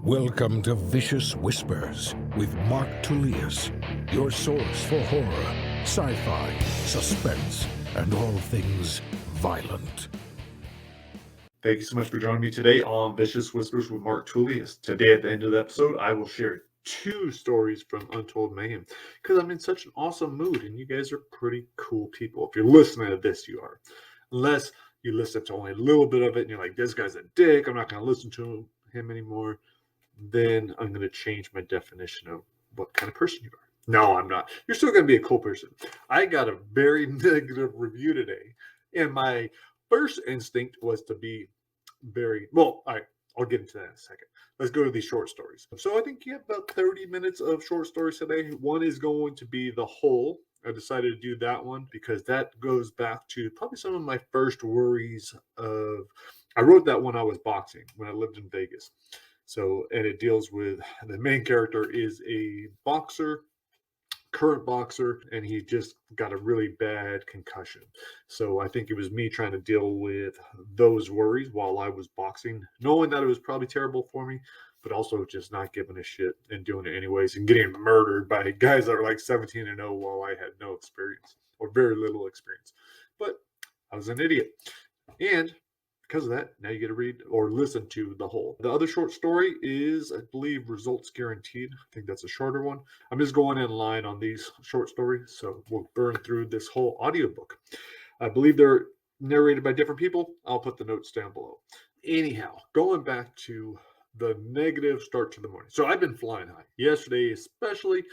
Welcome to Vicious Whispers with Mark Tullius, your source for horror, sci-fi, suspense, and all things violent. Thank you so much for joining me today on Vicious Whispers with Mark Tullius. Today at the end of the episode, I will share 2 stories from Untold Mayhem because I'm in such an awesome mood and you guys are pretty cool people. If you're listening to this, you are. Unless you listen to only a little bit of it and you're like, this guy's a dick, I'm not going to listen to him anymore, then I'm going to change my definition of what kind of person you are. No, I'm not. You're still going to be a cool person. I got a very negative review today, and my first instinct was to be very, well, all right, I'll get into that in a second. Let's go to these short stories. So I think you have about 30 minutes of short stories today. One is going to be The Hole. I decided to do that one because that goes back to probably some of my first worries of, I wrote that when I was boxing, when I lived in Vegas. So, and it deals with, the main character is a boxer, current boxer, and he just got a really bad concussion. So I think it was me trying to deal with those worries while I was boxing, knowing that it was probably terrible for me, but also just not giving a shit and doing it anyways and getting murdered by guys that are like 17-0 while I had no experience or very little experience. But I was an idiot. And because of that, now you get to read or listen to The Hole. The other short story is, I believe, Results Guaranteed. I think that's a shorter one. I'm just going in line on these short stories, so we'll burn through this whole audiobook. I believe they're narrated by different people. I'll put the notes down below. Anyhow, going back to the negative start to the morning. So I've been flying high. Yesterday especially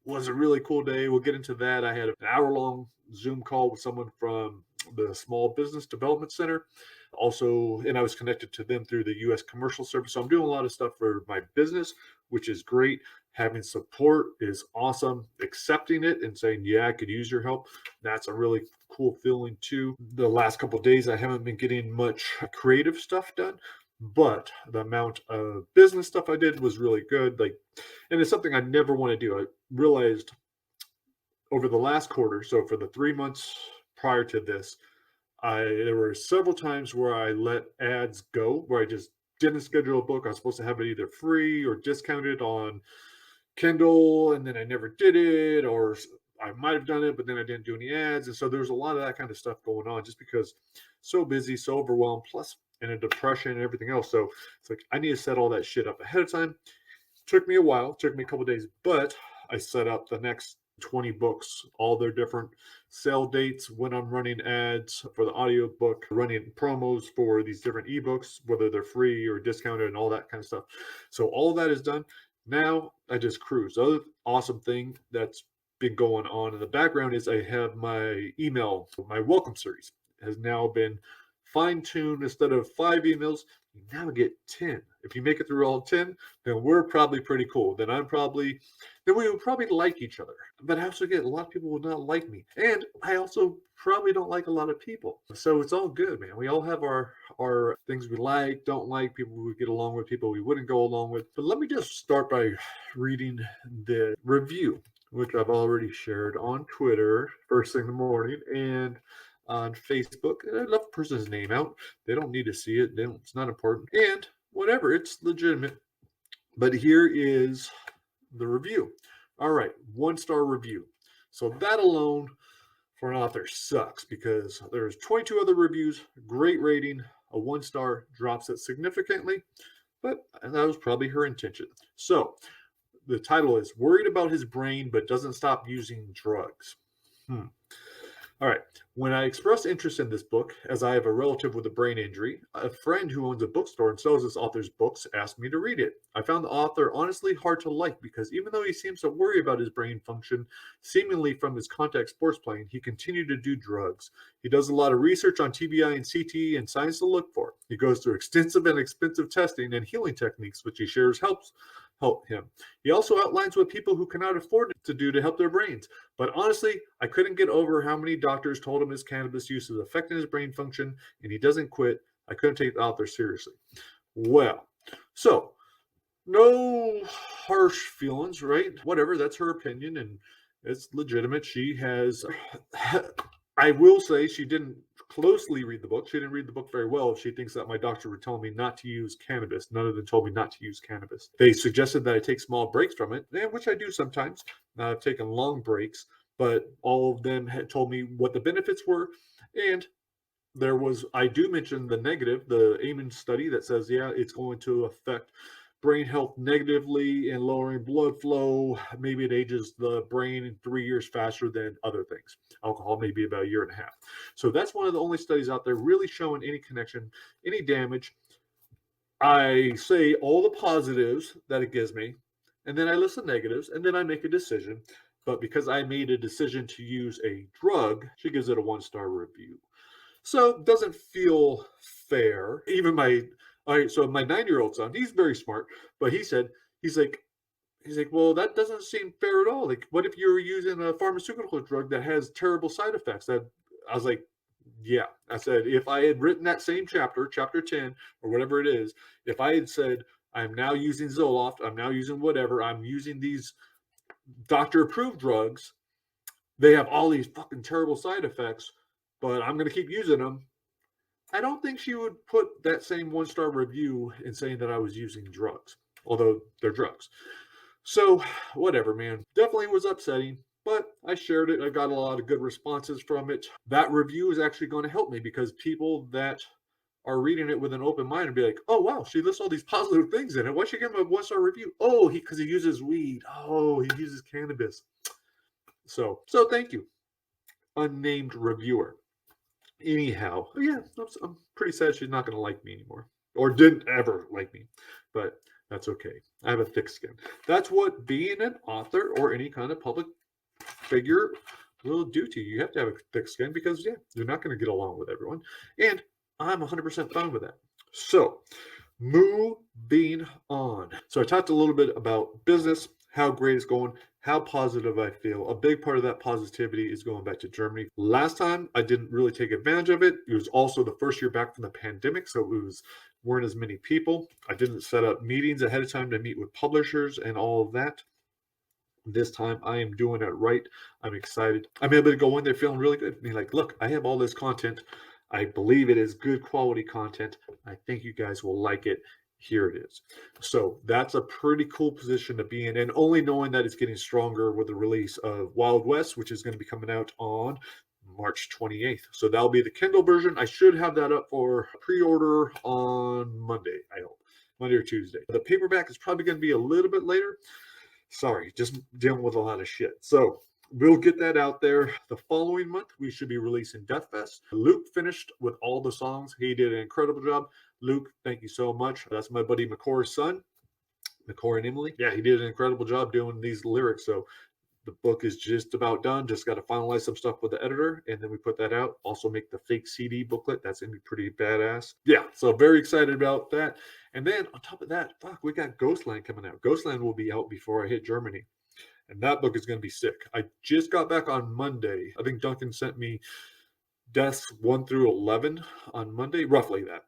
was a really cool day. We'll get into that. I had an hour-long Zoom call with someone from the Small Business Development Center. Also, and I was connected to them through the U.S. Commercial Service. So I'm doing a lot of stuff for my business, which is great. Having support is awesome. Accepting it and saying, yeah, I could use your help. That's a really cool feeling too. The last couple of days, I haven't been getting much creative stuff done, but the amount of business stuff I did was really good. And it's something I never want to do. I realized over the last quarter, so for the 3 months prior to this, there were several times where I let ads go, where I just didn't schedule a book. I was supposed to have it either free or discounted on Kindle, and then I never did it, or I might have done it, but then I didn't do any ads. And so there's a lot of that kind of stuff going on just because so busy, so overwhelmed, plus in a depression and everything else. So it's like I need to set all that shit up ahead of time. Took me a while, took me a couple of days, but I set up the next 20 books, all their different sale dates, when I'm running ads for the audiobook, running promos for these different ebooks, whether they're free or discounted and all that kind of stuff. So all of that is done. Now I just cruise. The other awesome thing that's been going on in the background is I have my email, my welcome series has now been fine-tuned. Instead of 5 emails, you now get 10. If you make it through all 10, then we're probably pretty cool. Then we would probably like each other. But I also get a lot of people will not like me. And I also probably don't like a lot of people. So it's all good, man. We all have our things we like, don't like, people we get along with, people we wouldn't go along with. But let me just start by reading the review, which I've already shared on Twitter first thing in the morning and on Facebook. And I left the person's name out. They don't need to see it. It's not important. And whatever, it's legitimate. But here is the review. All right, 1-star review. So that alone for an author sucks because there's 22 other reviews, great rating, a 1-star drops it significantly, but that was probably her intention. So the title is Worried About His Brain But Doesn't Stop Using Drugs. All right. When I expressed interest in this book, as I have a relative with a brain injury, a friend who owns a bookstore and sells this author's books asked me to read it. I found the author honestly hard to like because even though he seems to worry about his brain function, seemingly from his contact sports playing, he continued to do drugs. He does a lot of research on TBI and CTE and signs to look for. He goes through extensive and expensive testing and healing techniques, which he shares help him. He also outlines what people who cannot afford to do to help their brains. But honestly, I couldn't get over how many doctors told him his cannabis use is affecting his brain function, and he doesn't quit. I couldn't take the author seriously. Well, so no harsh feelings, right? Whatever, that's her opinion, and it's legitimate. She has, I will say she didn't closely read the book. She didn't read the book very well. She thinks that my doctor would tell me not to use cannabis. None of them told me not to use cannabis. They suggested that I take small breaks from it, which I do sometimes. I've taken long breaks, but all of them had told me what the benefits were. And I do mention the negative, the Amen study that says, yeah, it's going to affect brain health negatively and lowering blood flow. Maybe it ages the brain in 3 years faster than other things. Alcohol, maybe about a year and a half. So that's one of the only studies out there really showing any connection, any damage. I say all the positives that it gives me, and then I list the negatives, and then I make a decision. But because I made a decision to use a drug, she gives it a 1-star review. So it doesn't feel fair. Even my 9-year-old son, he's very smart, but he's like, well, that doesn't seem fair at all. Like, what if you're using a pharmaceutical drug that has terrible side effects? That I was like, yeah. I said, if I had written that same chapter 10 or whatever it is, if I had said, I'm now using Zoloft, I'm now using whatever, I'm using these doctor approved drugs, they have all these fucking terrible side effects, but I'm going to keep using them. I don't think she would put that same 1-star review in saying that I was using drugs, although they're drugs. So whatever, man. Definitely was upsetting, but I shared it. I got a lot of good responses from it. That review is actually going to help me because people that are reading it with an open mind and be like, oh, wow, she lists all these positive things in it. Why should she give him a 1-star review? Oh, because he uses weed. Oh, he uses cannabis. So thank you, unnamed reviewer. Anyhow, yeah, I'm pretty sad she's not going to like me anymore, or didn't ever like me, but that's okay. I have a thick skin. That's what being an author or any kind of public figure will do to you. You have to have a thick skin because, yeah, you're not going to get along with everyone, and I'm 100% fine with that. So, moving on. So I talked a little bit about business, how great it's going, how positive I feel. A big part of that positivity is going back to Germany. Last time I didn't really take advantage of it. It was also the first year back from the pandemic, so weren't as many people. I didn't set up meetings ahead of time to meet with publishers and all of that. This time I am doing it right. I'm excited. I'm able to go in there feeling really good. I mean, like, look, I have all this content. I believe it is good quality content. I think you guys will like it. Here it is. So that's a pretty cool position to be in. And only knowing that it's getting stronger with the release of Wild West, which is going to be coming out on March 28th. So that'll be the Kindle version. I should have that up for pre-order on Monday, I hope. Monday or Tuesday. The paperback is probably going to be a little bit later. Sorry, just dealing with a lot of shit. So we'll get that out there. The following month, we should be releasing Death Fest. Luke finished with all the songs. He did an incredible job. Luke, thank you so much. That's my buddy McCore's son, McCore and Emily. Yeah, he did an incredible job doing these lyrics. So the book is just about done. Just got to finalize some stuff with the editor, and then we put that out. Also make the fake CD booklet. That's going to be pretty badass. Yeah, so very excited about that. And then on top of that, we got Ghostland coming out. Ghostland will be out before I hit Germany. And that book is going to be sick. I just got back on Monday. I think Duncan sent me deaths 1 through 11 on Monday, roughly that.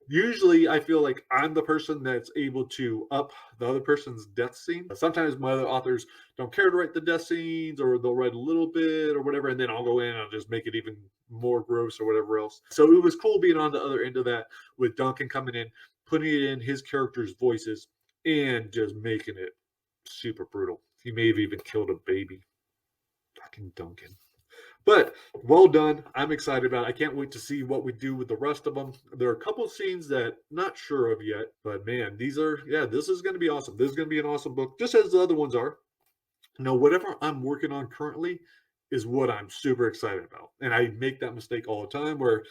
Usually I feel like I'm the person that's able to up the other person's death scene. Sometimes my other authors don't care to write the death scenes, or they'll write a little bit or whatever, and then I'll go in and I'll just make it even more gross or whatever else. So it was cool being on the other end of that with Duncan coming in, putting it in his characters' voices, and just making it super brutal. He may have even killed a baby. Fucking Duncan. But well done. I'm excited about it. I can't wait to see what we do with the rest of them. There are a couple of scenes that not sure of yet, but man, this is going to be awesome. This is going to be an awesome book, just as the other ones are. Whatever I'm working on currently is what I'm super excited about. And I make that mistake all the time where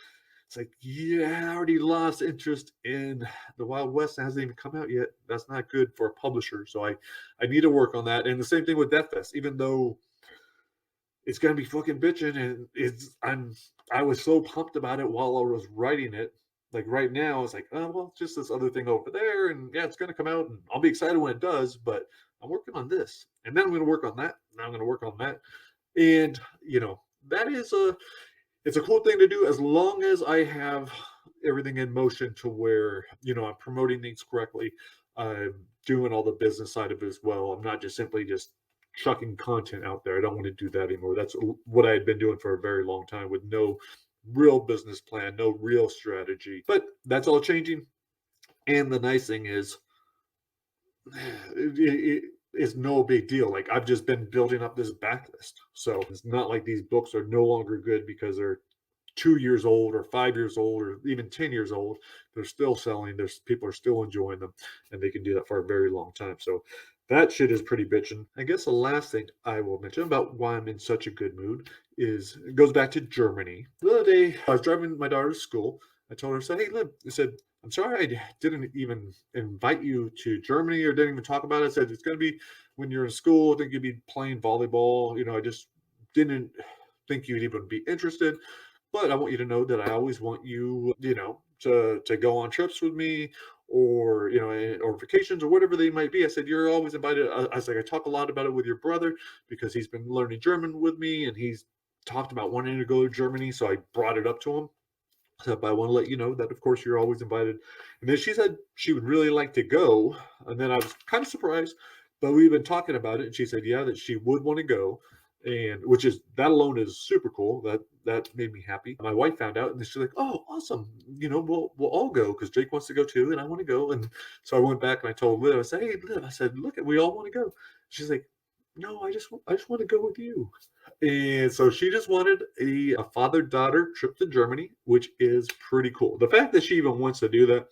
it's like, yeah, I already lost interest in the Wild West. It hasn't even come out yet. That's not good for a publisher. So I need to work on that. And the same thing with Death Fest, even though it's gonna be fucking bitching, and I was so pumped about it while I was writing it. Like right now, it's like, oh well, just this other thing over there, and yeah, it's gonna come out, and I'll be excited when it does. But I'm working on this, and then I'm gonna work on that, and I'm gonna work on that, and that is it's a cool thing to do as long as I have everything in motion to where I'm promoting things correctly. I'm doing all the business side of it as well. I'm not just simply just chucking content out there. I don't want to do that anymore. That's what I had been doing for a very long time with no real business plan, no real strategy. But that's all changing. And the nice thing is, it's no big deal. Like I've just been building up this backlist. So it's not like these books are no longer good because they're 2 years old or 5 years old or even 10 years old. They're still selling. There's people are still enjoying them, and they can do that for a very long time. So that shit is pretty bitchin'. I guess the last thing I will mention about why I'm in such a good mood is it goes back to Germany. The other day, I was driving my daughter to school. I told her, I said, hey, Lib, I said, I'm sorry I didn't even invite you to Germany or didn't even talk about it. I said, it's going to be when you're in school. I think you'd be playing volleyball. I just didn't think you'd even be interested. But I want you to know that I always want you, to go on trips with me or, or vacations or whatever they might be. I said, you're always invited. I was like, I talk a lot about it with your brother because he's been learning German with me and he's talked about wanting to go to Germany. So I brought it up to him. So, but I want to let you know that, of course, you're always invited. And then she said she would really like to go. And then I was kind of surprised, but we've been talking about it. And she said, yeah, that she would want to go. And which is that alone is super cool. That made me happy. My wife found out and she's like, oh, awesome. We'll all go because Jake wants to go too. And I want to go. And so I went back and I told Liv, I said, hey, Liv, I said, look, we all want to go. She's like, no, I just want to go with you. And so she just wanted a father-daughter trip to Germany, which is pretty cool. The fact that she even wants to do that,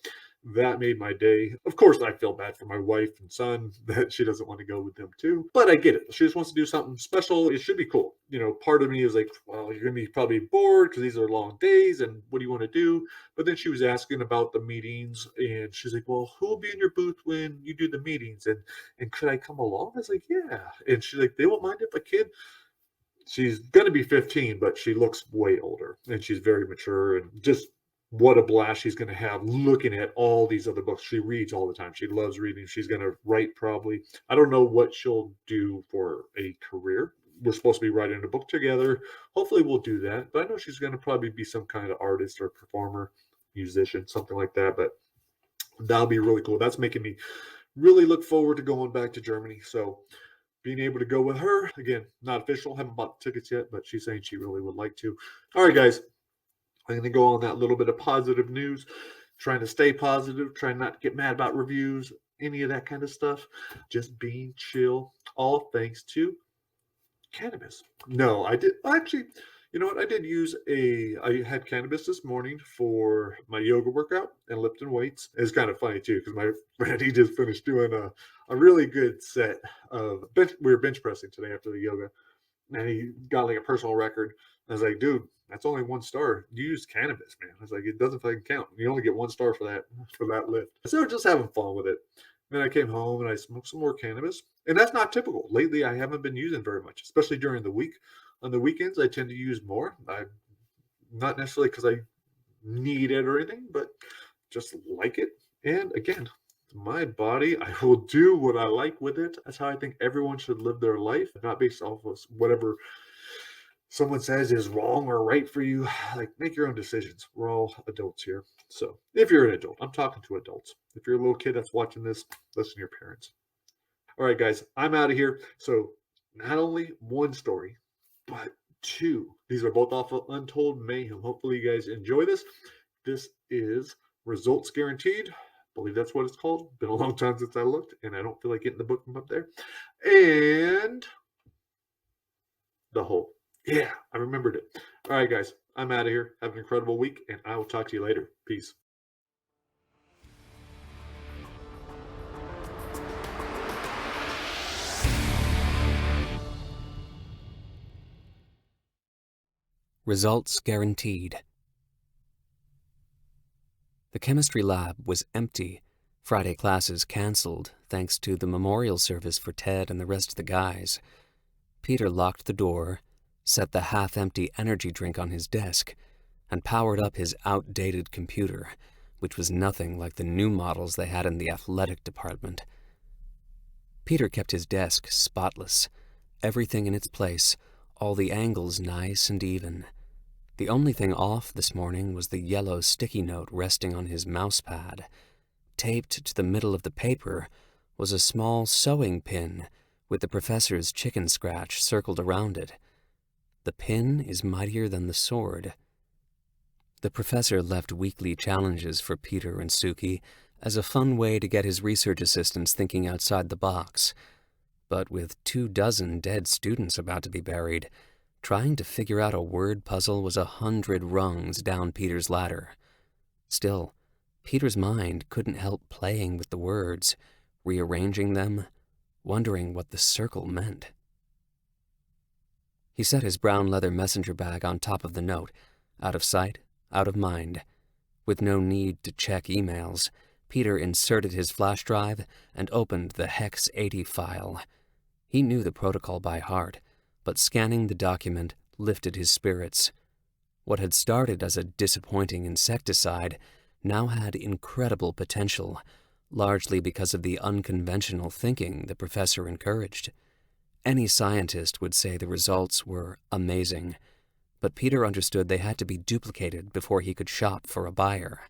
that made my day. Of course, I feel bad for my wife and son that she doesn't want to go with them too, but I get it. She just wants to do something special. It should be cool. Part of me is like, well, you're going to be probably bored because these are long days and what do you want to do? But then she was asking about the meetings and she's like, well, who will be in your booth when you do the meetings? And could I come along? I was like, yeah. And she's like, they won't mind if a kid. She's going to be 15, but she looks way older and she's very mature and just what a blast she's going to have looking at all these other books. She reads all the time. She loves reading. She's going to write probably. I don't know what she'll do for a career. We're supposed to be writing a book together. Hopefully we'll do that. But I know she's going to probably be some kind of artist or performer, musician, something like that. But that'll be really cool. That's making me really look forward to going back to Germany. So being able to go with her, again, not official, haven't bought tickets yet, but she's saying she really would like to. All right, guys, I'm going to go on that little bit of positive news, trying to stay positive, trying not to get mad about reviews, any of that kind of stuff, just being chill, all thanks to cannabis. No, I did actually. You know what? I had cannabis this morning for my yoga workout and lifting weights. It's kind of funny too because my friend he just finished doing a really good set of bench. We were bench pressing today after the yoga, and he got like a personal record. I was like, dude, that's only 1 star. You use cannabis, man. I was like, it doesn't fucking count. You only get 1 star for that lift. So just having fun with it. Then I came home and I smoked some more cannabis. And that's not typical. Lately, I haven't been using very much, especially during the week. On the weekends, I tend to use more. Not necessarily because I need it or anything, but just like it. And again, my body, I will do what I like with it. That's how I think everyone should live their life, not based off of whatever someone says is wrong or right for you. Like, make your own decisions. We're all adults here. So if you're an adult, I'm talking to adults. If you're a little kid that's watching this, listen to your parents. All right, guys, I'm out of here. So not only 1 story, but 2. These are both off of Untold Mayhem. Hopefully you guys enjoy this. This is Results Guaranteed. I believe that's what it's called. Been a long time since I looked, and I don't feel like getting the book from up there. And The Hole. Yeah, I remembered it. All right, guys, I'm out of here. Have an incredible week, and I will talk to you later. Peace. Results guaranteed. The chemistry lab was empty. Friday classes canceled, thanks to the memorial service for Ted and the rest of the guys. Peter locked the door, set the half-empty energy drink on his desk, and powered up his outdated computer, which was nothing like the new models they had in the athletic department. Peter kept his desk spotless, everything in its place, all the angles nice and even. The only thing off this morning was the yellow sticky note resting on his mouse pad. Taped to the middle of the paper was a small sewing pin with the professor's chicken scratch circled around it. The pin is mightier than the sword. The professor left weekly challenges for Peter and Suki as a fun way to get his research assistants thinking outside the box. But with 24 dead students about to be buried, trying to figure out a word puzzle was 100 rungs down Peter's ladder. Still, Peter's mind couldn't help playing with the words, rearranging them, wondering what the circle meant. He set his brown leather messenger bag on top of the note, out of sight, out of mind. With no need to check emails, Peter inserted his flash drive and opened the Hex 80 file. He knew the protocol by heart, but scanning the document lifted his spirits. What had started as a disappointing insecticide now had incredible potential, largely because of the unconventional thinking the professor encouraged. Any scientist would say the results were amazing, but Peter understood they had to be duplicated before he could shop for a buyer.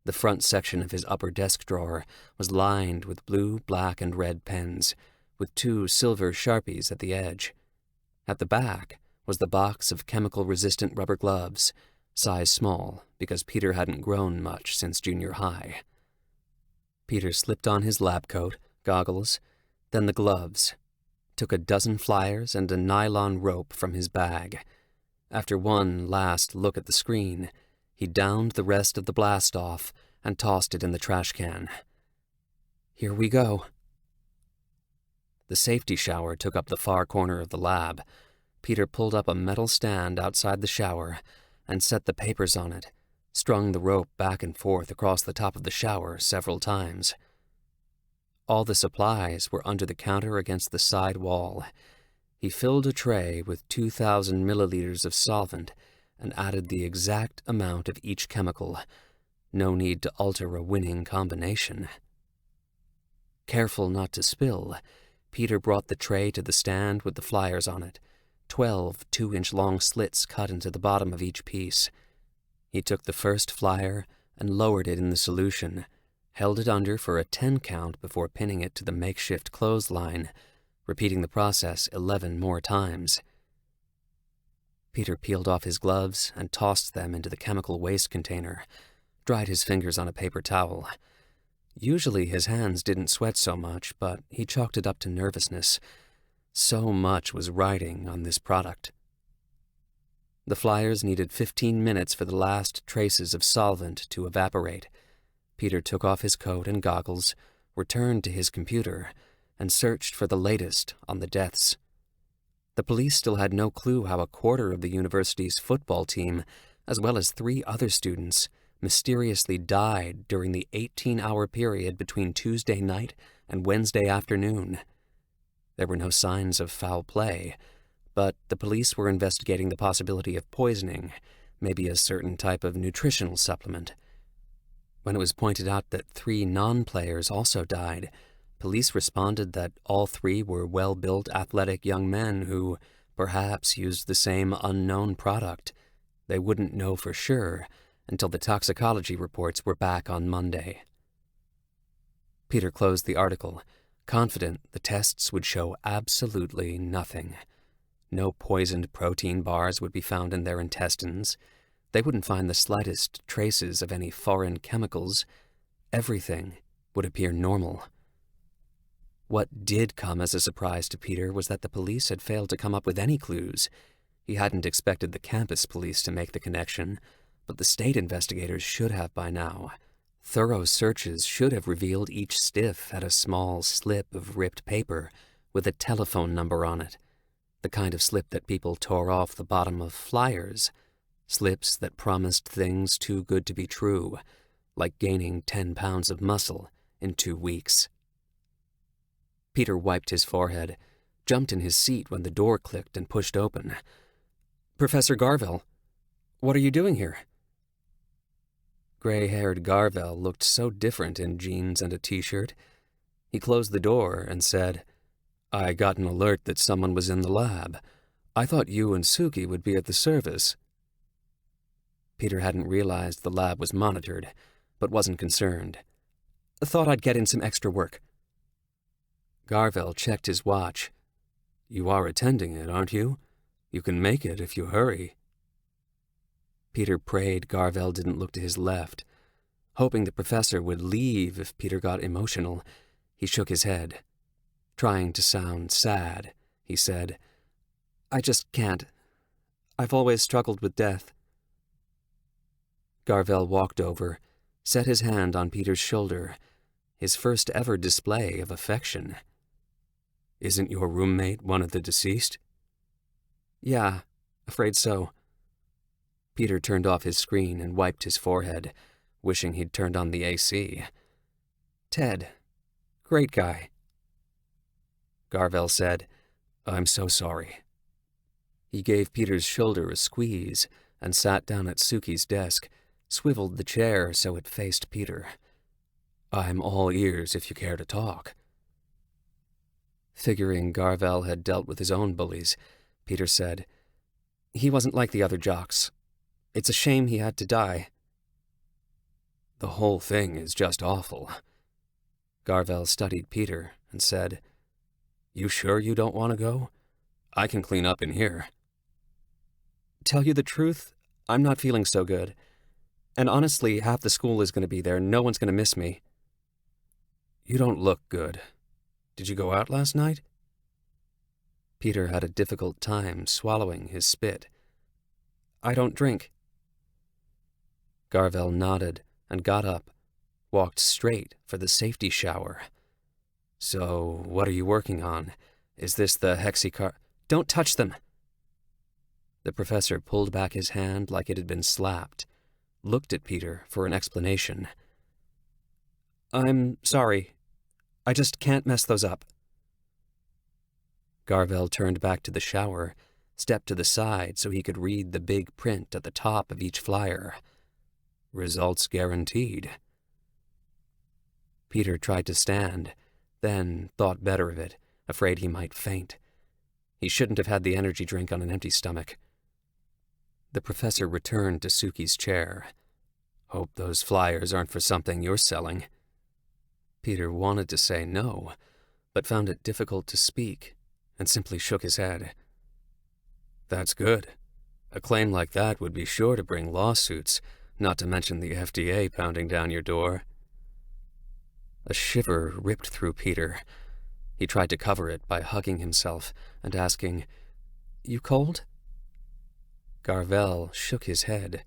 The front section of his upper desk drawer was lined with blue, black, and red pens, with 2 silver Sharpies at the edge. At the back was the box of chemical-resistant rubber gloves, size small because Peter hadn't grown much since junior high. Peter slipped on his lab coat, goggles, then the gloves, took a dozen flyers and a nylon rope from his bag. After one last look at the screen, he downed the rest of the blast off and tossed it in the trash can. Here we go. The safety shower took up the far corner of the lab. Peter pulled up a metal stand outside the shower and set the papers on it, strung the rope back and forth across the top of the shower several times. All the supplies were under the counter against the side wall. He filled a tray with 2,000 milliliters of solvent and added the exact amount of each chemical. No need to alter a winning combination. Careful not to spill, Peter brought the tray to the stand with the flyers on it, 12 2-inch-long slits cut into the bottom of each piece. He took the first flyer and lowered it in the solution, held it under for a 10 count before pinning it to the makeshift clothesline, repeating the process 11 more times. Peter peeled off his gloves and tossed them into the chemical waste container, dried his fingers on a paper towel. Usually his hands didn't sweat so much, but he chalked it up to nervousness. So much was riding on this product. The flyers needed 15 minutes for the last traces of solvent to evaporate. Peter took off his coat and goggles, returned to his computer, and searched for the latest on the deaths. The police still had no clue how a quarter of the university's football team, as well as 3 other students, mysteriously died during the 18-hour period between Tuesday night and Wednesday afternoon. There were no signs of foul play, but the police were investigating the possibility of poisoning, maybe a certain type of nutritional supplement. When it was pointed out that 3 non-players also died, police responded that all 3 were well-built, athletic young men who perhaps used the same unknown product. They wouldn't know for sure until the toxicology reports were back on Monday. Peter closed the article, confident the tests would show absolutely nothing. No poisoned protein bars would be found in their intestines. They wouldn't find the slightest traces of any foreign chemicals. Everything would appear normal. What did come as a surprise to Peter was that the police had failed to come up with any clues. He hadn't expected the campus police to make the connection, but the state investigators should have by now. Thorough searches should have revealed each stiff had a small slip of ripped paper with a telephone number on it, the kind of slip that people tore off the bottom of flyers, slips that promised things too good to be true, like gaining 10 pounds of muscle in 2 weeks. Peter wiped his forehead, jumped in his seat when the door clicked and pushed open. "Professor Garvell, what are you doing here?" Gray-haired Garvell looked so different in jeans and a t-shirt. He closed the door and said, "I got an alert that someone was in the lab. I thought you and Suki would be at the service." Peter hadn't realized the lab was monitored, but wasn't concerned. "Thought I'd get in some extra work." Garvell checked his watch. "You are attending it, aren't you? You can make it if you hurry." Peter prayed Garvell didn't look to his left. Hoping the professor would leave if Peter got emotional, he shook his head. Trying to sound sad, he said, "I just can't. I've always struggled with death." Garvell walked over, set his hand on Peter's shoulder, his first ever display of affection. "Isn't your roommate one of the deceased?" "Yeah, afraid so." Peter turned off his screen and wiped his forehead, wishing he'd turned on the AC. "Ted. Great guy." Garvell said, "I'm so sorry." He gave Peter's shoulder a squeeze and sat down at Suki's desk, swiveled the chair so it faced Peter. "I'm all ears if you care to talk." Figuring Garvell had dealt with his own bullies, Peter said, "He wasn't like the other jocks. It's a shame he had to die." "The whole thing is just awful." Garvell studied Peter and said, "You sure you don't want to go? I can clean up in here." "Tell you the truth, I'm not feeling so good. And honestly, half the school is going to be there. No one's going to miss me." "You don't look good. Did you go out last night?" Peter had a difficult time swallowing his spit. "I don't drink." Garvell nodded and got up, walked straight for the safety shower. "So, what are you working on? Is this the hexacar—" "Don't touch them!" The professor pulled back his hand like it had been slapped, looked at Peter for an explanation. "I'm sorry. I just can't mess those up." Garvell turned back to the shower, stepped to the side so he could read the big print at the top of each flyer. "Results guaranteed." Peter tried to stand, then thought better of it, afraid he might faint. He shouldn't have had the energy drink on an empty stomach. The professor returned to Suki's chair. "Hope those flyers aren't for something you're selling." Peter wanted to say no, but found it difficult to speak, and simply shook his head. "That's good. A claim like that would be sure to bring lawsuits, not to mention the FDA pounding down your door." A shiver ripped through Peter. He tried to cover it by hugging himself and asking, "You cold?" Garvell shook his head.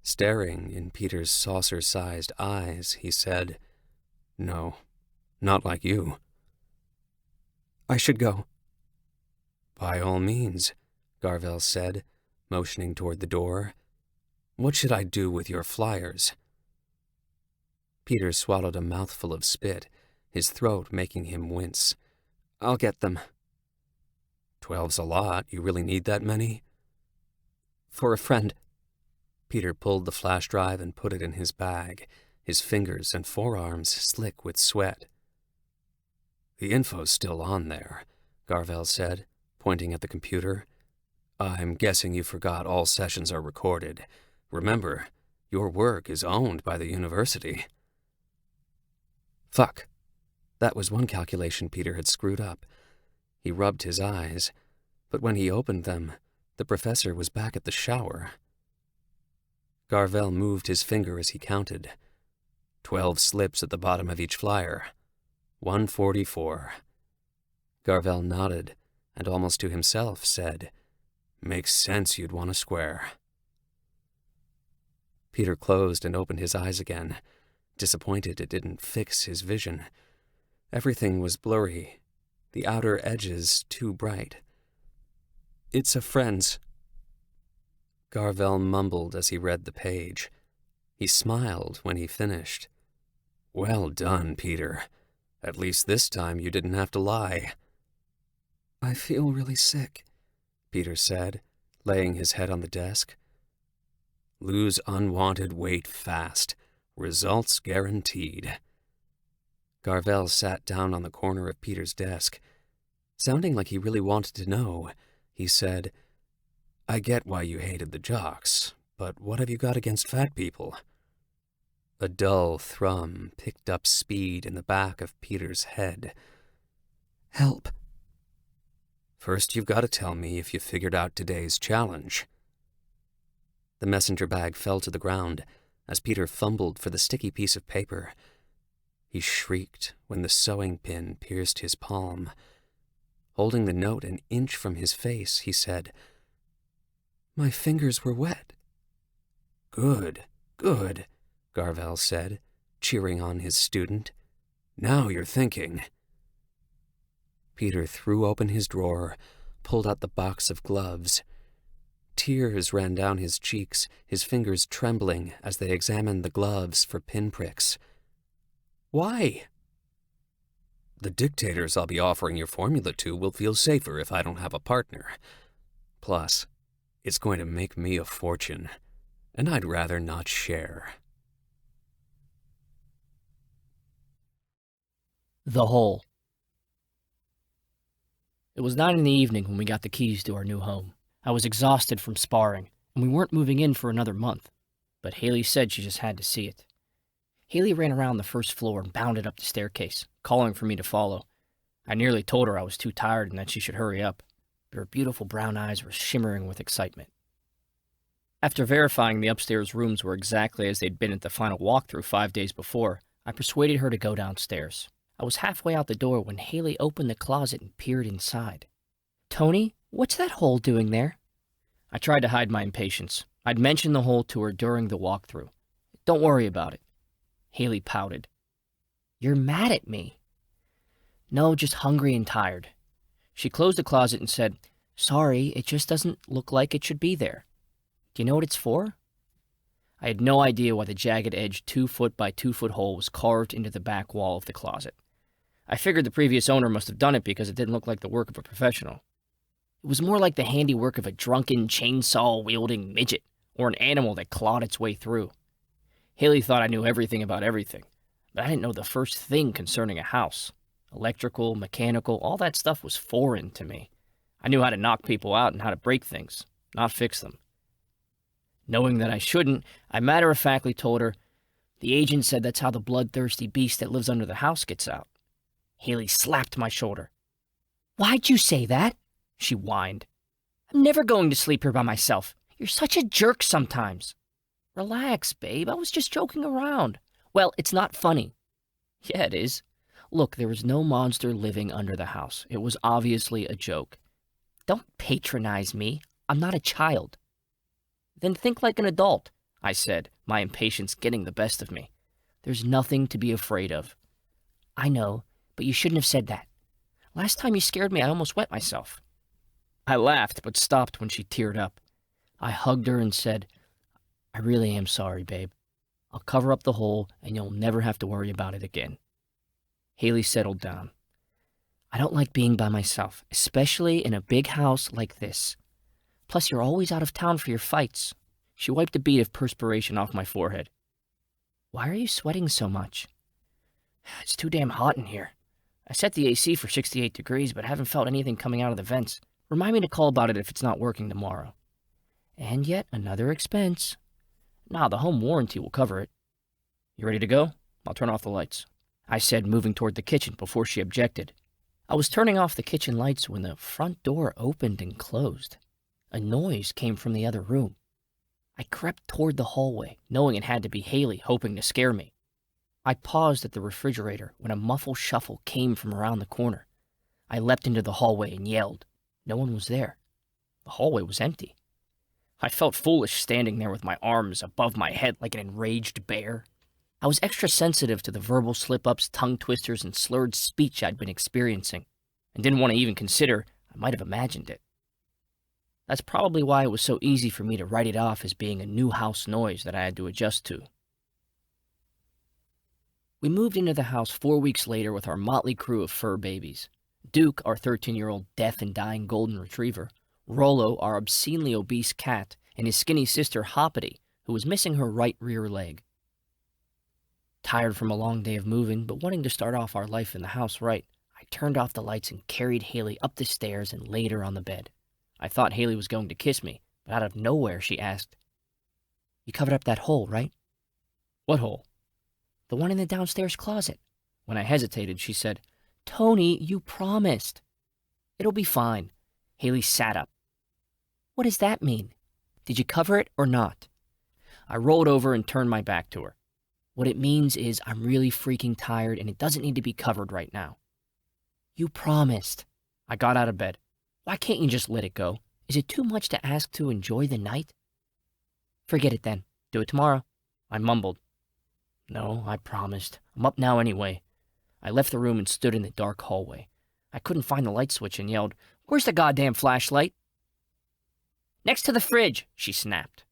Staring in Peter's saucer-sized eyes, he said, "No, not like you." "I should go." "By all means," Garvell said, motioning toward the door. "What should I do with your flyers?" Peter swallowed a mouthful of spit, his throat making him wince. "I'll get them." 12's a lot. You really need that many?" "For a friend." Peter pulled the flash drive and put it in his bag, his fingers and forearms slick with sweat. "The info's still on there," Garvell said, pointing at the computer. "I'm guessing you forgot all sessions are recorded. Remember, your work is owned by the university." Fuck. That was one calculation Peter had screwed up. He rubbed his eyes, but when he opened them, the professor was back at the shower. Garvell moved his finger as he counted. 12 slips at the bottom of each flyer. 144. Garvell nodded, and almost to himself said, "Makes sense you'd want a square." Peter closed and opened his eyes again, disappointed it didn't fix his vision. Everything was blurry, the outer edges too bright. "It's a friend's." Garvell mumbled as he read the page. He smiled when he finished. "Well done, Peter. At least this time you didn't have to lie." "I feel really sick," Peter said, laying his head on the desk. "Lose unwanted weight fast. Results guaranteed." Garvell sat down on the corner of Peter's desk. Sounding like he really wanted to know, he said, "I get why you hated the jocks, but what have you got against fat people?" A dull thrum picked up speed in the back of Peter's head. "Help." "First you've got to tell me if you figured out today's challenge." The messenger bag fell to the ground as Peter fumbled for the sticky piece of paper. He shrieked when the sewing pin pierced his palm. Holding the note an inch from his face, he said, "My fingers were wet." "Good, good," Garvel said, cheering on his student. "Now you're thinking." Peter threw open his drawer, pulled out the box of gloves. Tears ran down his cheeks, his fingers trembling as they examined the gloves for pinpricks. "Why?" "The dictators I'll be offering your formula to will feel safer if I don't have a partner. Plus, it's going to make me a fortune, and I'd rather not share." The Hole. It was 9 in the evening when we got the keys to our new home. I was exhausted from sparring, and we weren't moving in for another month, but Haley said she just had to see it. Haley ran around the first floor and bounded up the staircase, calling for me to follow. I nearly told her I was too tired and that she should hurry up, but her beautiful brown eyes were shimmering with excitement. After verifying the upstairs rooms were exactly as they'd been at the final walkthrough 5 days before, I persuaded her to go downstairs. I was halfway out the door when Haley opened the closet and peered inside. "Tony, what's that hole doing there?" I tried to hide my impatience. I'd mentioned the hole to her during the walkthrough. "Don't worry about it." Haley pouted. "You're mad at me." "No, just hungry and tired." She closed the closet and said, "Sorry, it just doesn't look like it should be there. Do you know what it's for?" I had no idea why the jagged-edged 2-foot by 2-foot hole was carved into the back wall of the closet. I figured the previous owner must have done it because it didn't look like the work of a professional. It was more like the handiwork of a drunken, chainsaw-wielding midget, or an animal that clawed its way through. Haley thought I knew everything about everything, but I didn't know the first thing concerning a house. Electrical, mechanical, all that stuff was foreign to me. I knew how to knock people out and how to break things, not fix them. Knowing that I shouldn't, I matter-of-factly told her, "The agent said that's how the bloodthirsty beast that lives under the house gets out." Haley slapped my shoulder. "Why'd you say that?" she whined. "I'm never going to sleep here by myself. You're such a jerk sometimes." "Relax, babe. I was just joking around." "Well, it's not funny." "Yeah, it is. Look, there was no monster living under the house. It was obviously a joke." "Don't patronize me. I'm not a child." "Then think like an adult," I said, my impatience getting the best of me. "There's nothing to be afraid of." "I know, but you shouldn't have said that. Last time you scared me, I almost wet myself." I laughed, but stopped when she teared up. I hugged her and said, "I really am sorry, babe. I'll cover up the hole, and you'll never have to worry about it again." Haley settled down. "I don't like being by myself, especially in a big house like this. Plus, you're always out of town for your fights." She wiped a bead of perspiration off my forehead. "Why are you sweating so much?" "It's too damn hot in here. I set the AC for 68 degrees, but haven't felt anything coming out of the vents. Remind me to call about it if it's not working tomorrow." "And yet another expense." "Nah, the home warranty will cover it." "You ready to go? I'll turn off the lights," I said, moving toward the kitchen before she objected. I was turning off the kitchen lights when the front door opened and closed. A noise came from the other room. I crept toward the hallway, knowing it had to be Haley, hoping to scare me. I paused at the refrigerator when a muffled shuffle came from around the corner. I leapt into the hallway and yelled. No one was there. The hallway was empty. I felt foolish standing there with my arms above my head like an enraged bear. I was extra sensitive to the verbal slip-ups, tongue twisters, and slurred speech I'd been experiencing, and didn't want to even consider I might have imagined it. That's probably why it was so easy for me to write it off as being a new house noise that I had to adjust to. We moved into the house 4 weeks later with our motley crew of fur babies. Duke, our 13-year-old deaf and dying golden retriever, Rollo, our obscenely obese cat, and his skinny sister Hoppity, who was missing her right rear leg. Tired from a long day of moving, but wanting to start off our life in the house right, I turned off the lights and carried Haley up the stairs and laid her on the bed. I thought Haley was going to kiss me, but out of nowhere she asked, "You covered up that hole, right?" "What hole?" "The one in the downstairs closet." When I hesitated, she said, "Tony, you promised." "It'll be fine." Haley sat up. "What does that mean? Did you cover it or not?" I rolled over and turned my back to her. What it means is I'm really freaking tired and it doesn't need to be covered right now. You promised. I got out of bed. Why can't you just let it go? Is it too much to ask to enjoy the night? Forget it then. Do it tomorrow. I mumbled. No, I promised. I'm up now anyway. I left the room and stood in the dark hallway. I couldn't find the light switch and yelled, "Where's the goddamn flashlight?" "Next to the fridge," she snapped.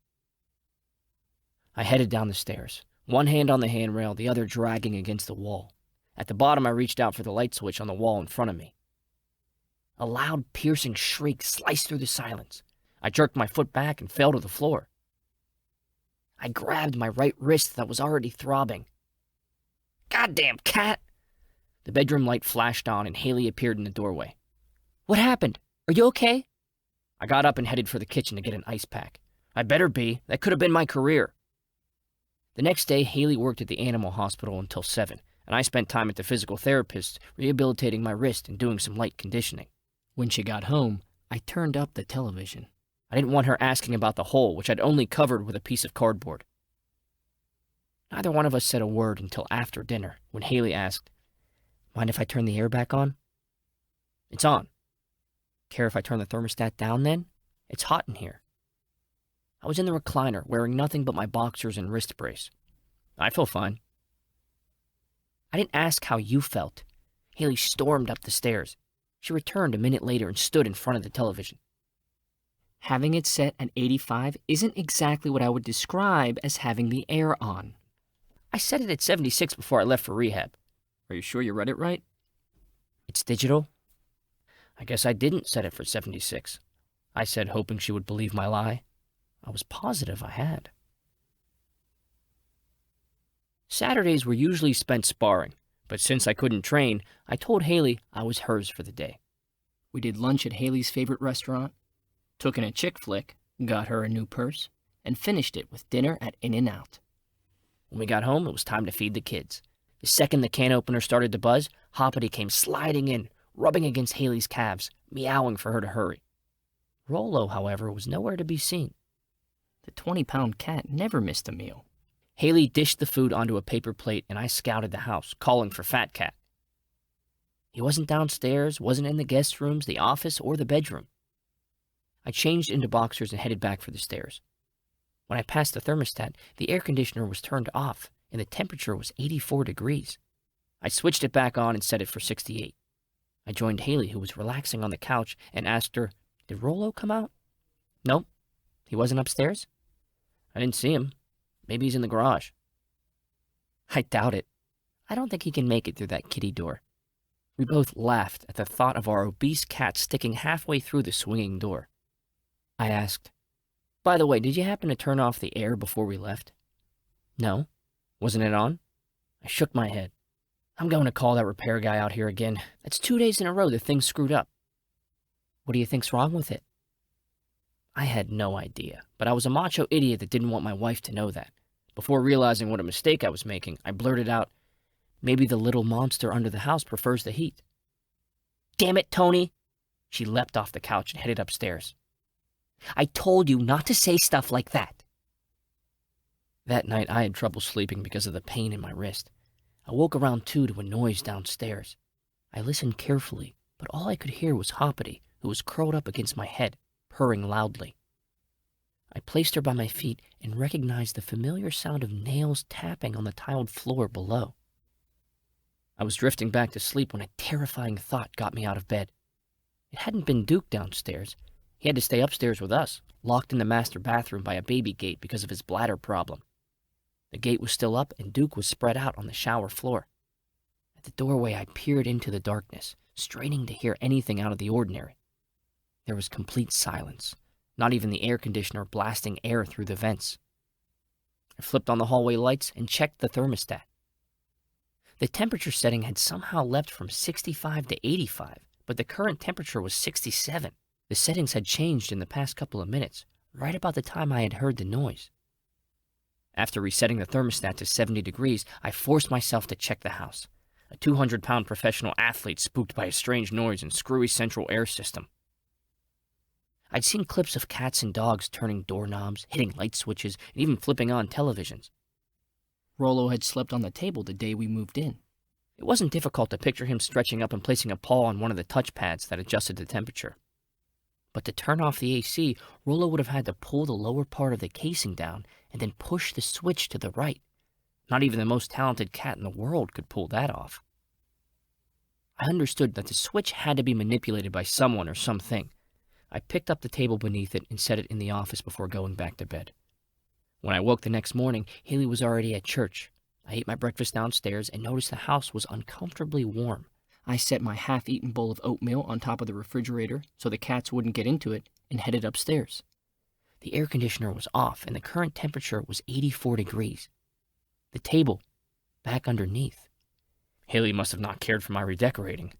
I headed down the stairs, one hand on the handrail, the other dragging against the wall. At the bottom, I reached out for the light switch on the wall in front of me. A loud, piercing shriek sliced through the silence. I jerked my foot back and fell to the floor. I grabbed my right wrist that was already throbbing. "Goddamn cat!" The bedroom light flashed on and Haley appeared in the doorway. "What happened? Are you okay?" I got up and headed for the kitchen to get an ice pack. I better be. That could have been my career. The next day, Haley worked at the animal hospital until 7, and I spent time at the physical therapist rehabilitating my wrist and doing some light conditioning. When she got home, I turned up the television. I didn't want her asking about the hole, which I'd only covered with a piece of cardboard. Neither one of us said a word until after dinner, when Haley asked, "Mind if I turn the air back on?" "It's on." "Care if I turn the thermostat down then? It's hot in here." I was in the recliner, wearing nothing but my boxers and wrist brace. "I feel fine." I didn't ask how you felt. Haley stormed up the stairs. She returned a minute later and stood in front of the television. "Having it set at 85 isn't exactly what I would describe as having the air on. I set it at 76 before I left for rehab." "Are you sure you read it right?" "It's digital." "I guess I didn't set it for 76. I said, hoping she would believe my lie. I was positive I had. Saturdays were usually spent sparring, but since I couldn't train, I told Haley I was hers for the day. We did lunch at Haley's favorite restaurant, took in a chick flick, got her a new purse, and finished it with dinner at In-N-Out. When we got home, it was time to feed the kids. The second the can opener started to buzz, Hoppity came sliding in, rubbing against Haley's calves, meowing for her to hurry. Rollo, however, was nowhere to be seen. The 20-pound cat never missed a meal. Haley dished the food onto a paper plate, and I scouted the house, calling for Fat Cat. He wasn't downstairs, wasn't in the guest rooms, the office, or the bedroom. I changed into boxers and headed back for the stairs. When I passed the thermostat, the air conditioner was turned off, and the temperature was 84 degrees. I switched it back on and set it for 68. I joined Haley, who was relaxing on the couch, and asked her, "Did Rollo come out?" "Nope. He wasn't upstairs?" "I didn't see him. Maybe he's in the garage." "I doubt it. I don't think he can make it through that kitty door." We both laughed at the thought of our obese cat sticking halfway through the swinging door. I asked, "By the way, did you happen to turn off the air before we left?" "No. Wasn't it on?" I shook my head. "I'm going to call that repair guy out here again. That's 2 days in a row the thing's screwed up." "What do you think's wrong with it?" I had no idea, but I was a macho idiot that didn't want my wife to know that. Before realizing what a mistake I was making, I blurted out, "Maybe the little monster under the house prefers the heat." "Damn it, Tony!" She leapt off the couch and headed upstairs. "I told you not to say stuff like that." That night, I had trouble sleeping because of the pain in my wrist. I woke around 2 to a noise downstairs. I listened carefully, but all I could hear was Hoppity, who was curled up against my head, purring loudly. I placed her by my feet and recognized the familiar sound of nails tapping on the tiled floor below. I was drifting back to sleep when a terrifying thought got me out of bed. It hadn't been Duke downstairs. He had to stay upstairs with us, locked in the master bathroom by a baby gate because of his bladder problem. The gate was still up and Duke was spread out on the shower floor. At the doorway, I peered into the darkness, straining to hear anything out of the ordinary. There was complete silence, not even the air conditioner blasting air through the vents. I flipped on the hallway lights and checked the thermostat. The temperature setting had somehow leapt from 65 to 85, but the current temperature was 67. The settings had changed in the past couple of minutes, right about the time I had heard the noise. After resetting the thermostat to 70 degrees, I forced myself to check the house. A 200-pound professional athlete spooked by a strange noise and screwy central air system. I'd seen clips of cats and dogs turning doorknobs, hitting light switches, and even flipping on televisions. Rollo had slept on the table the day we moved in. It wasn't difficult to picture him stretching up and placing a paw on one of the touchpads that adjusted the temperature. But to turn off the AC, Rollo would have had to pull the lower part of the casing down and then push the switch to the right. Not even the most talented cat in the world could pull that off. I understood that the switch had to be manipulated by someone or something. I picked up the table beneath it and set it in the office before going back to bed. When I woke the next morning, Haley was already at church. I ate my breakfast downstairs and noticed the house was uncomfortably warm. I set my half-eaten bowl of oatmeal on top of the refrigerator so the cats wouldn't get into it and headed upstairs. The air conditioner was off and the current temperature was 84 degrees. The table, back underneath. Haley must have not cared for my redecorating.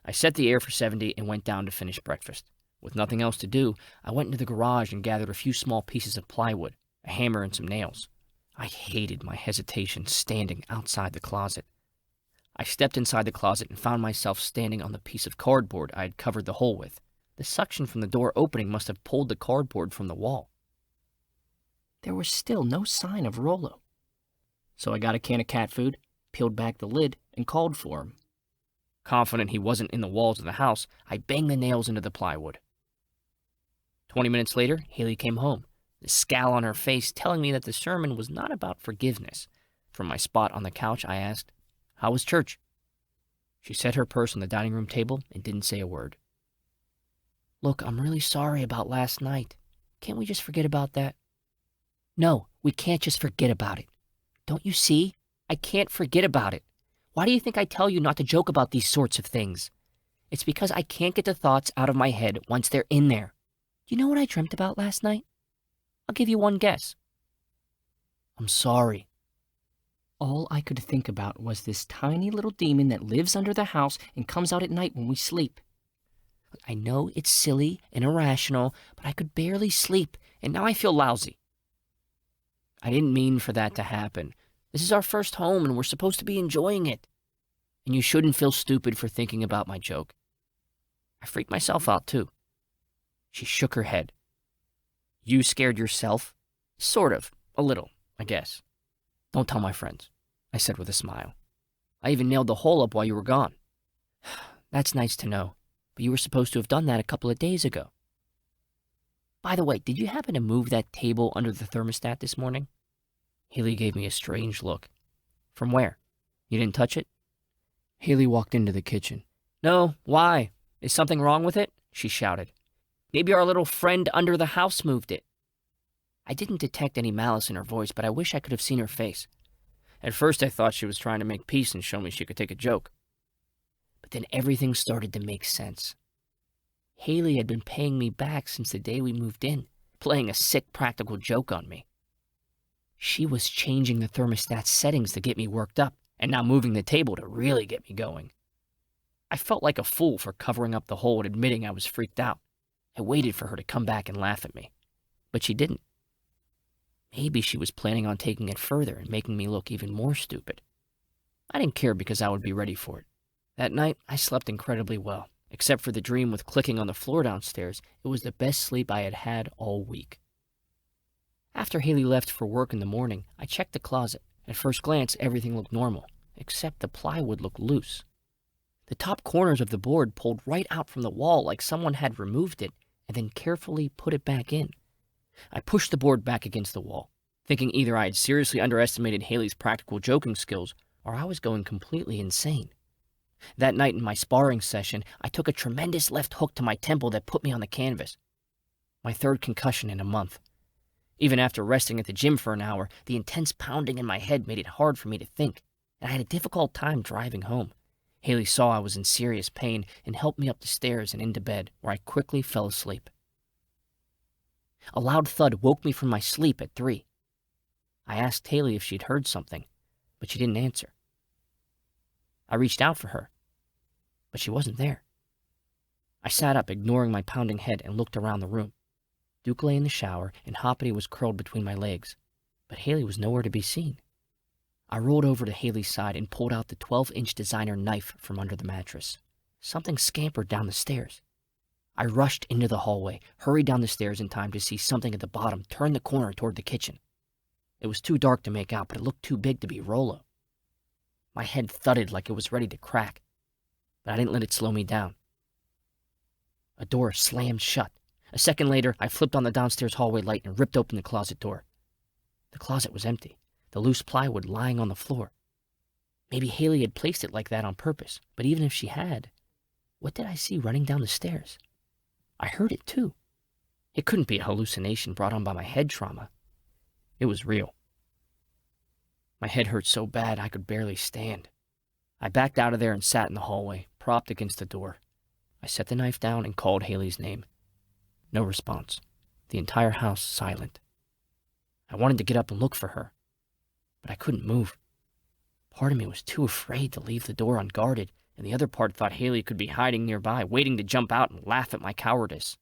I set the air for 70 and went down to finish breakfast. With nothing else to do, I went into the garage and gathered a few small pieces of plywood, a hammer and some nails. I hated my hesitation standing outside the closet. I stepped inside the closet and found myself standing on the piece of cardboard I had covered the hole with. The suction from the door opening must have pulled the cardboard from the wall. There was still no sign of Rollo. So I got a can of cat food, peeled back the lid, and called for him. Confident he wasn't in the walls of the house, I banged the nails into the plywood. 20 minutes later, Haley came home, the scowl on her face telling me that the sermon was not about forgiveness. From my spot on the couch, I asked, "How was church?" She set her purse on the dining room table and didn't say a word. "Look, I'm really sorry about last night. Can't we just forget about that?" "No, we can't just forget about it. Don't you see? I can't forget about it. Why do you think I tell you not to joke about these sorts of things? It's because I can't get the thoughts out of my head once they're in there. Do you know what I dreamt about last night? I'll give you one guess." "I'm sorry." All I could think about was this tiny little demon that lives under the house and comes out at night when we sleep. I know it's silly and irrational, but I could barely sleep, and now I feel lousy. I didn't mean for that to happen. This is our first home, and we're supposed to be enjoying it. And you shouldn't feel stupid for thinking about my joke. I freaked myself out, too. She shook her head. "You scared yourself?" "Sort of. A little, I guess." "Don't tell my friends," I said with a smile. "I even nailed the hole up while you were gone." "That's nice to know, but you were supposed to have done that a couple of days ago. By the way, did you happen to move that table under the thermostat this morning?" Haley gave me a strange look. "From where? You didn't touch it?" Haley walked into the kitchen. "No, why? Is something wrong with it?" she shouted. "Maybe our little friend under the house moved it." I didn't detect any malice in her voice, but I wish I could have seen her face. At first I thought she was trying to make peace and show me she could take a joke. But then everything started to make sense. Haley had been paying me back since the day we moved in, playing a sick practical joke on me. She was changing the thermostat settings to get me worked up, and now moving the table to really get me going. I felt like a fool for covering up the hole and admitting I was freaked out. I waited for her to come back and laugh at me, but she didn't. Maybe she was planning on taking it further and making me look even more stupid. I didn't care because I would be ready for it. That night, I slept incredibly well. Except for the dream with clicking on the floor downstairs, it was the best sleep I had had all week. After Haley left for work in the morning, I checked the closet. At first glance, everything looked normal, except the plywood looked loose. The top corners of the board pulled right out from the wall like someone had removed it and then carefully put it back in. I pushed the board back against the wall, thinking either I had seriously underestimated Haley's practical joking skills or I was going completely insane. That night in my sparring session, I took a tremendous left hook to my temple that put me on the canvas. My third concussion in a month. Even after resting at the gym for an hour, the intense pounding in my head made it hard for me to think, and I had a difficult time driving home. Haley saw I was in serious pain and helped me up the stairs and into bed, where I quickly fell asleep. A loud thud woke me from my sleep at 3. I asked Haley if she'd heard something, but she didn't answer. I reached out for her, but she wasn't there. I sat up, ignoring my pounding head, and looked around the room. Duke lay in the shower, and Hoppity was curled between my legs, but Haley was nowhere to be seen. I rolled over to Haley's side and pulled out the 12-inch designer knife from under the mattress. Something scampered down the stairs. I rushed into the hallway, hurried down the stairs in time to see something at the bottom turn the corner toward the kitchen. It was too dark to make out, but it looked too big to be Rollo. My head thudded like it was ready to crack, but I didn't let it slow me down. A door slammed shut. A second later, I flipped on the downstairs hallway light and ripped open the closet door. The closet was empty, the loose plywood lying on the floor. Maybe Haley had placed it like that on purpose, but even if she had, what did I see running down the stairs? I heard it too. It couldn't be a hallucination brought on by my head trauma. It was real. My head hurt so bad I could barely stand. I backed out of there and sat in the hallway, propped against the door. I set the knife down and called Haley's name. No response. The entire house silent. I wanted to get up and look for her, but I couldn't move. Part of me was too afraid to leave the door unguarded, and the other part thought Haley could be hiding nearby, waiting to jump out and laugh at my cowardice.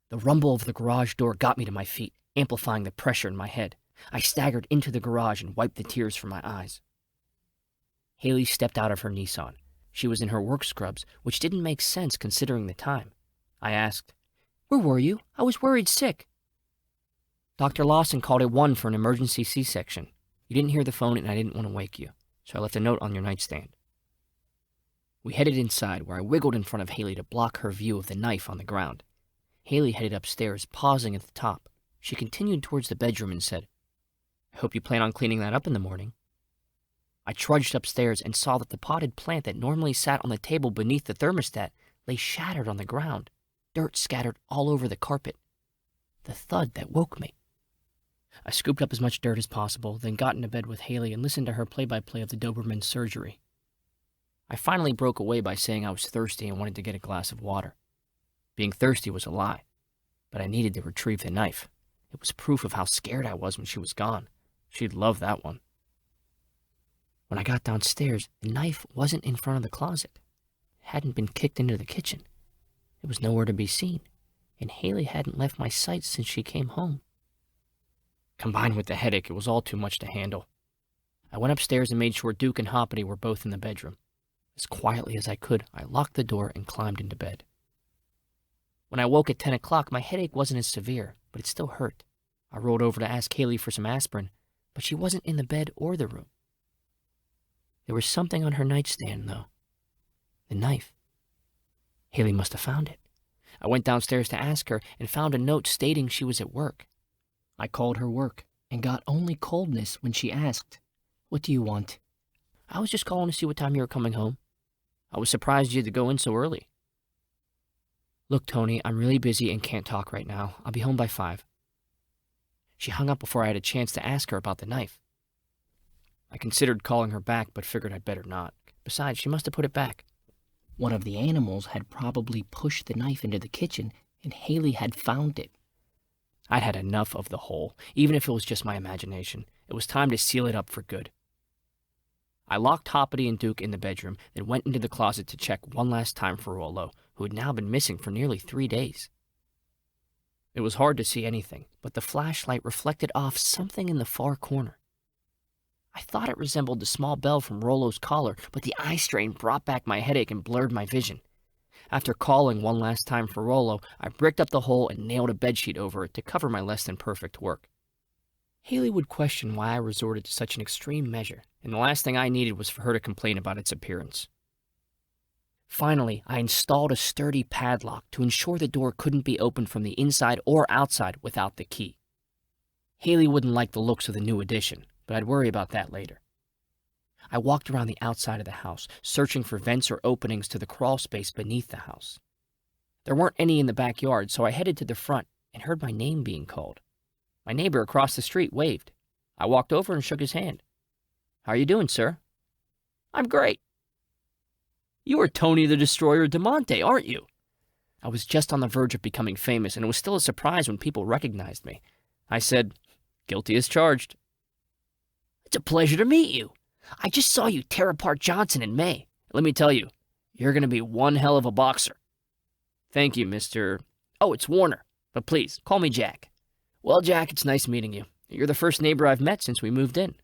The rumble of the garage door got me to my feet, amplifying the pressure in my head. I staggered into the garage and wiped the tears from my eyes. Haley stepped out of her Nissan. She was in her work scrubs, which didn't make sense considering the time. I asked, "Where were you? I was worried sick." "Dr. Lawson called at 1 for an emergency C-section. You didn't hear the phone and I didn't want to wake you, so I left a note on your nightstand." We headed inside, where I wiggled in front of Haley to block her view of the knife on the ground. Haley headed upstairs, pausing at the top. She continued towards the bedroom and said, "I hope you plan on cleaning that up in the morning." I trudged upstairs and saw that the potted plant that normally sat on the table beneath the thermostat lay shattered on the ground, dirt scattered all over the carpet. The thud that woke me. I scooped up as much dirt as possible, then got into bed with Haley and listened to her play-by-play of the Doberman's surgery. I finally broke away by saying I was thirsty and wanted to get a glass of water. Being thirsty was a lie, but I needed to retrieve the knife. It was proof of how scared I was when she was gone. She'd love that one. When I got downstairs, the knife wasn't in front of the closet. It hadn't been kicked into the kitchen. It was nowhere to be seen, and Haley hadn't left my sight since she came home. Combined with the headache, it was all too much to handle. I went upstairs and made sure Duke and Hoppity were both in the bedroom. As quietly as I could, I locked the door and climbed into bed. When I woke at 10 o'clock, my headache wasn't as severe, but it still hurt. I rolled over to ask Haley for some aspirin, but she wasn't in the bed or the room. There was something on her nightstand, though. The knife. Haley must have found it. I went downstairs to ask her and found a note stating she was at work. I called her work and got only coldness when she asked, "What do you want?" "I was just calling to see what time you were coming home. I was surprised you had to go in so early." "Look, Tony, I'm really busy and can't talk right now. I'll be home by 5. She hung up before I had a chance to ask her about the knife. I considered calling her back, but figured I'd better not. Besides, she must have put it back. One of the animals had probably pushed the knife into the kitchen, and Haley had found it. I'd had enough of the hole, even if it was just my imagination. It was time to seal it up for good. I locked Hoppity and Duke in the bedroom, then went into the closet to check one last time for Rollo, who had now been missing for nearly 3 days. It was hard to see anything, but the flashlight reflected off something in the far corner. I thought it resembled the small bell from Rollo's collar, but the eye strain brought back my headache and blurred my vision. After calling one last time for Rollo, I bricked up the hole and nailed a bedsheet over it to cover my less-than-perfect work. Haley would question why I resorted to such an extreme measure, and the last thing I needed was for her to complain about its appearance. Finally, I installed a sturdy padlock to ensure the door couldn't be opened from the inside or outside without the key. Haley wouldn't like the looks of the new addition, but I'd worry about that later. I walked around the outside of the house, searching for vents or openings to the crawl space beneath the house. There weren't any in the backyard, so I headed to the front and heard my name being called. My neighbor across the street waved. I walked over and shook his hand. "How are you doing, sir?" "I'm great." "You are Tony the Destroyer DeMonte, aren't you?" I was just on the verge of becoming famous, and it was still a surprise when people recognized me. I said, "Guilty as charged." "It's a pleasure to meet you. I just saw you tear apart Johnson in May. Let me tell you, you're going to be one hell of a boxer." "Thank you, Mr. Oh, it's Warner, but please, call me Jack." "Well, Jack, it's nice meeting you. You're the first neighbor I've met since we moved in."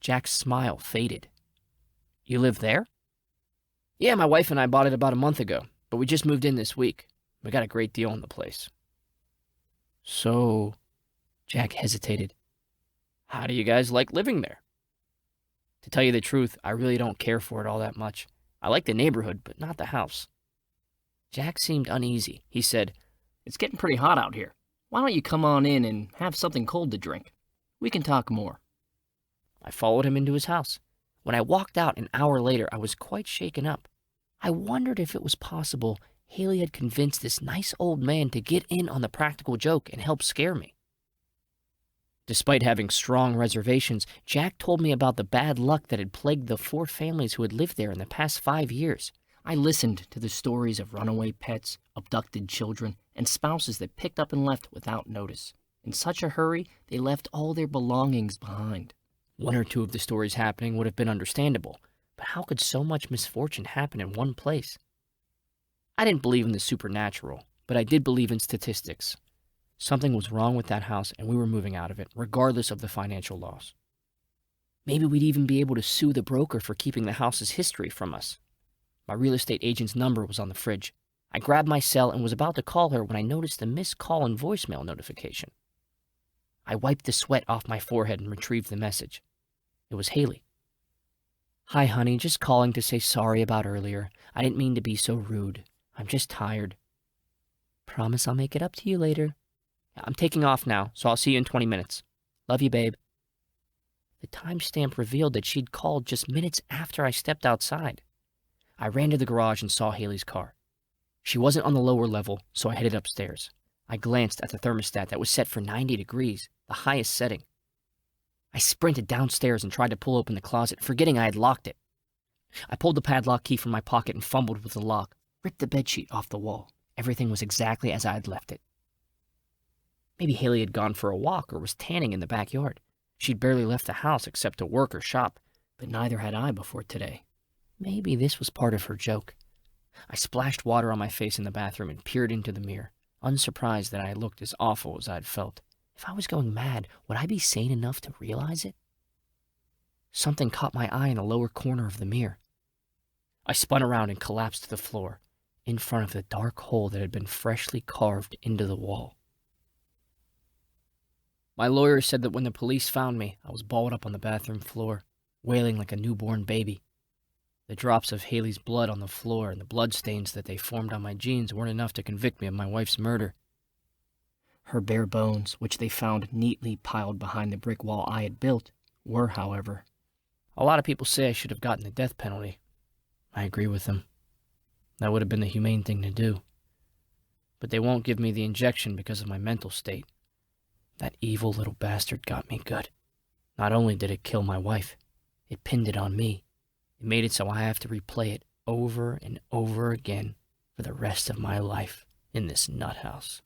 Jack's smile faded. "You live there?" "Yeah, my wife and I bought it about a month ago. but we just moved in this week. We got a great deal on the place. So, Jack hesitated. How do you guys like living there? To tell you the truth, I really don't care for it all that much. I like the neighborhood, but not the house. Jack seemed uneasy. He said, It's getting pretty hot out here. Why don't you come on in and have something cold to drink? We can talk more. I followed him into his house. When I walked out an hour later, I was quite shaken up. I wondered if it was possible Haley had convinced this nice old man to get in on the practical joke and help scare me. Despite having strong reservations, Jack told me about the bad luck that had plagued the 4 families who had lived there in the past 5 years. I listened to the stories of runaway pets, abducted children, and spouses that picked up and left without notice. In such a hurry, they left all their belongings behind. 1 or 2 of the stories happening would have been understandable, but how could so much misfortune happen in one place? I didn't believe in the supernatural, but I did believe in statistics. Something was wrong with that house and we were moving out of it, regardless of the financial loss. Maybe we'd even be able to sue the broker for keeping the house's history from us. My real estate agent's number was on the fridge. I grabbed my cell and was about to call her when I noticed a missed call and voicemail notification. I wiped the sweat off my forehead and retrieved the message. It was Haley. Hi, honey, just calling to say sorry about earlier. I didn't mean to be so rude. I'm just tired. Promise I'll make it up to you later. I'm taking off now, so I'll see you in 20 minutes. Love you, babe. The timestamp revealed that she'd called just minutes after I stepped outside. I ran to the garage and saw Haley's car. She wasn't on the lower level, so I headed upstairs. I glanced at the thermostat that was set for 90 degrees, the highest setting. I sprinted downstairs and tried to pull open the closet, forgetting I had locked it. I pulled the padlock key from my pocket and fumbled with the lock, ripped the bedsheet off the wall. Everything was exactly as I had left it. Maybe Haley had gone for a walk or was tanning in the backyard. She'd barely left the house except to work or shop, but neither had I before today. Maybe this was part of her joke. I splashed water on my face in the bathroom and peered into the mirror, unsurprised that I looked as awful as I had felt. If I was going mad, would I be sane enough to realize it? Something caught my eye in the lower corner of the mirror. I spun around and collapsed to the floor, in front of the dark hole that had been freshly carved into the wall. My lawyer said that when the police found me, I was balled up on the bathroom floor, wailing like a newborn baby. The drops of Haley's blood on the floor and the bloodstains that they formed on my jeans weren't enough to convict me of my wife's murder. Her bare bones, which they found neatly piled behind the brick wall I had built, were, however. A lot of people say I should have gotten the death penalty. I agree with them. That would have been the humane thing to do. But they won't give me the injection because of my mental state. That evil little bastard got me good. Not only did it kill my wife, it pinned it on me. It made it so I have to replay it over and over again for the rest of my life in this nut house.